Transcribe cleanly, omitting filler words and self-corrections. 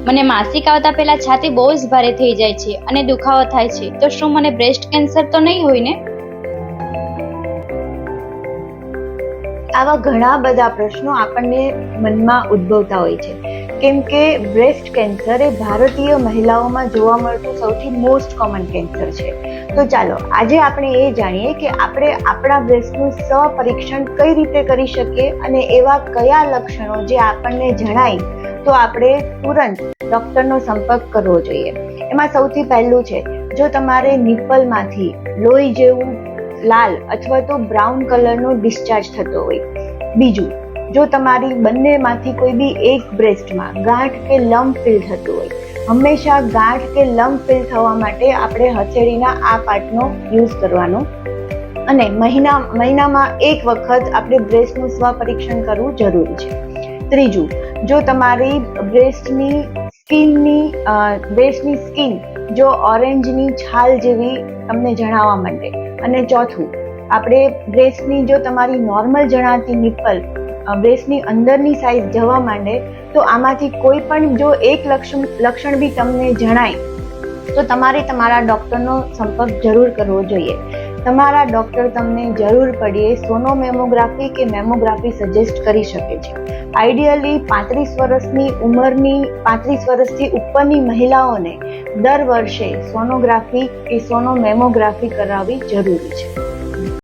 મને માસિક આવતા પહેલા છાતી બહુ જ ભારે થઈ જાય છે અને દુખાવો થાય છે, તો શું મને બ્રેસ્ટ કેન્સર તો નહીં હોય ને? આવા ઘણા બધા પ્રશ્નો આપણને મનમાં ઉદ્ભવતા હોય છે, કેમ કે બ્રેસ્ટ કેન્સર એ ભારતીય મહિલાઓમાં જોવા મળતું સૌથી મોસ્ટ કોમન કેન્સર છે. તો ચાલો આજે આપણે એ જાણીએ કે આપણે આપણા બ્રેસ્ટનું સ્વપરીક્ષણ કઈ રીતે કરી શકીએ અને એવા કયા લક્ષણો જે આપણને જણાય તો આપણે તુરંત ડૉક્ટરનો સંપર્ક કરવો જોઈએ. એમાં સૌથી પહેલું છે, જો તમારે નિપલમાંથી લોહી જેવું લાલ અથવા તો બ્રાઉન કલરનો ડિસ્ચાર્જ થતો હોય. બીજું, જો તમારી બંનેમાંથી કોઈ બી એક બ્રેસ્ટમાં ગાંઠ કે લંપ ફીલ થતું હોય. હંમેશા ગાંઠ કે લંપ ફીલ થવા માટે આપણે હથેળીના આ પાર્ટનો યુઝ કરવાનો અને મહિનામાં એક વખત આપણે બ્રેસ્ટનું સ્વપરીક્ષણ કરવું જરૂરી છે. ત્રીજું, જો તમારી બ્રેસ્ટની સ્કિન જો ઓરેન્જની છાલ જેવી તમને જણાવવા માંડે. અને ચોથું, આપણે બ્રેસ્ટની જો તમારી નોર્મલ જણાતી નિપલ બ્રેસ્ટની અંદરની સાઈઝ જવા માંડે તો આમાંથી કોઈ પણ જો એક લક્ષણ બી તમને જણાય તો તમારે તમારા ડૉક્ટરનો સંપર્ક જરૂર કરવો જોઈએ. તમારા ડૉક્ટર તમને જરૂર પડે સોનોમેમોગ્રાફી કે મેમોગ્રાફી સજેસ્ટ કરી શકે છે. આઈડિયલી 35 વર્ષથી ઉપરની મહિલાઓને દર વર્ષે સોનોગ્રાફી કે સોનોમેમોગ્રાફી કરાવવી જરૂરી છે.